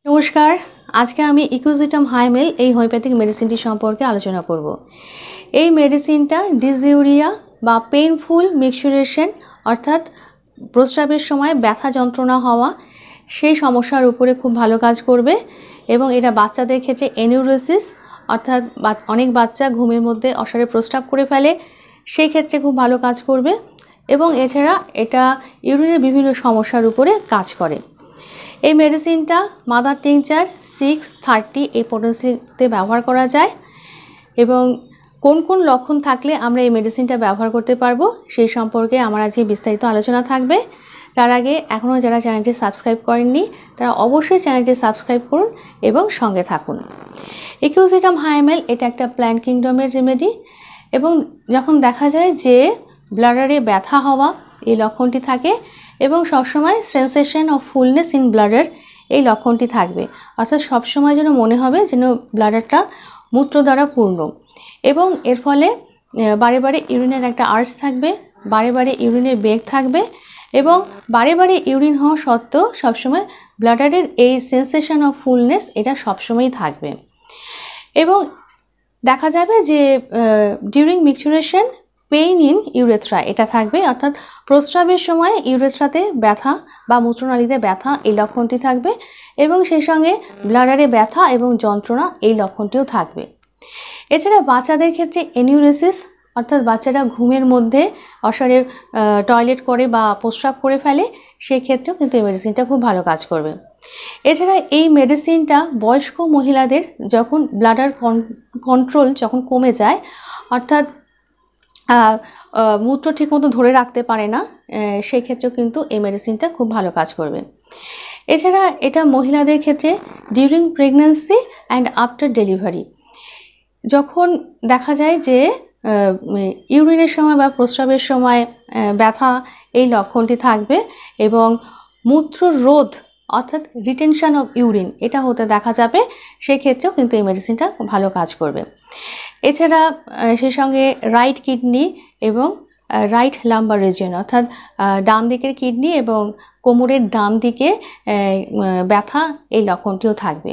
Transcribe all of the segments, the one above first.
नमस्कार आज के आमी इक्विजिटाम हाइमेल এই হোমিওপ্যাথিক মেডিসিনটি সম্পর্কে আলোচনা করব। এই মেডিসিনটা ডিসইউরিয়া বা পেইনফুল মিক্সচারেশন অর্থাৎ প্রস্রাবের সময় ব্যথা যন্ত্রণা হওয়া সেই সমস্যার উপরে খুব ভালো কাজ করবে এবং এটা বাচ্চাদের ক্ষেত্রে এনিউরেসিস অর্থাৎ অনেক বাচ্চা ঘুমের মধ্যে অসারে প্রস্রাব করে ফেলে সেই ক্ষেত্রে খুব ভালো কাজ করবে এবং এছাড়া এটা ইউরিনের বিভিন্ন সমস্যার উপরে কাজ করে। এই মেডিসিনটা মাদার টিংচার 630 এই পোটেন্সিতে ব্যবহার করা যায় এবং কোন কোন লক্ষণ থাকলে আমরা এই মেডিসিনটা ব্যবহার করতে পারবো সেই সম্পর্কে আমার আজকে বিস্তারিত আলোচনা থাকবে। তার আগে এখনও যারা চ্যানেলটি সাবস্ক্রাইব করেননি তারা অবশ্যই চ্যানেলটি সাবস্ক্রাইব করুন এবং সঙ্গে থাকুন। ইক্যুজিটাম হাইমেল এটা একটা প্ল্যান্ট কিংডমের রেমেডি এবং যখন দেখা যায় যে ব্লাডারে ব্যথা হওয়া এই লক্ষণটি থাকে এবং সবসময় sensation of fullness in bladder এই লক্ষণটি থাকবে অর্থাৎ সবসময় যেন মনে হবে যেন ব্লাডারটা মূত্র দ্বারা পূর্ণ এবং এর ফলে বারে বারে ইউরিনের একটা আর্জ থাকবে, বারে বারে ইউরিনের বেগ থাকবে এবং বারে বারে ইউরিন হওয়া সত্ত্বেও সবসময় ব্লাডারের এই সেন্সেশন অফ ফুলনেস এটা সবসময়ই থাকবে এবং দেখা যাবে যে ডিউরিং মিক্সচারেশন পেইন ইন ইউরেথ্রা এটা থাকবে অর্থাৎ প্রস্রাবের সময় ইউরেথ্রাতে ব্যথা বা মূত্রনালীতে ব্যথা এই লক্ষণটি থাকবে এবং সেই সঙ্গে ব্লাডারে ব্যথা এবং যন্ত্রণা এই লক্ষণটিও থাকবে। এছাড়া বাচ্চাদের ক্ষেত্রে এনিউরেসিস অর্থাৎ বাচ্চারা ঘুমের মধ্যে অসারে টয়লেট করে বা প্রস্রাব করে ফেলে সেই ক্ষেত্রেও কিন্তু এই মেডিসিনটা খুব ভালো কাজ করবে। এছাড়া এই মেডিসিনটা বয়স্ক মহিলাদের যখন ব্লাডার কন্ট্রোল যখন কমে যায় অর্থাৎ মূত্র ঠিকমতো ধরে রাখতে পারে না সেই ক্ষেত্রেও কিন্তু এই মেডিসিনটা খুব ভালো কাজ করবে। এছাড়া এটা মহিলাদের ক্ষেত্রে during pregnancy and after delivery যখন দেখা যায় যে ইউরিনের সময় বা প্রস্রাবের সময় ব্যথা এই লক্ষণটি থাকবে এবং মূত্র রোধ অর্থাৎ রিটেনশন অফ ইউরিন এটা হতে দেখা যাবে সেই ক্ষেত্রেও কিন্তু এই মেডিসিনটা ভালো কাজ করবে। এছাড়া সেই সঙ্গে রাইট কিডনি এবং রাইট লাম্বার রিজিয়ন অর্থাৎ ডান দিকের কিডনি এবং কোমরের ডান দিকে ব্যথা এই লক্ষণটিও থাকবে।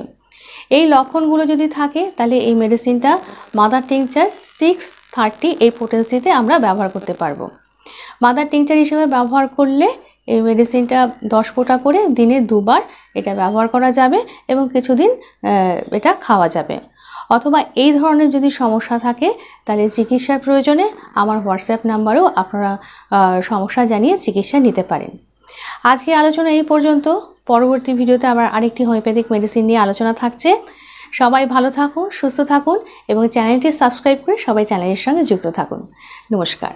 এই লক্ষণগুলো যদি থাকে তাহলে এই মেডিসিনটা মাদার টিংচার 630 এই পোটেন্সিতে আমরা ব্যবহার করতে পারবো। মাদার টিংচার হিসেবে ব্যবহার করলে এই মেডিসিনটা 10 ফোঁটা করে দিনে 2 বার এটা ব্যবহার করা যাবে এবং কিছুদিন এটা খাওয়া যাবে অথবা এই ধরনের যদি সমস্যা থাকে তাহলে চিকিৎসার প্রয়োজনে আমার হোয়াটসঅ্যাপ নাম্বারেও আপনারা সমস্যা জানিয়ে চিকিৎসা নিতে পারেন। আজকে আলোচনা এই পর্যন্ত, পরবর্তী ভিডিওতে আবার আরেকটি হোমিওপ্যাথিক মেডিসিন নিয়ে আলোচনা থাকছে। সবাই ভালো থাকুন, সুস্থ থাকুন এবং চ্যানেলটি সাবস্ক্রাইব করে সবাই চ্যানেলের সঙ্গে যুক্ত থাকুন। নমস্কার।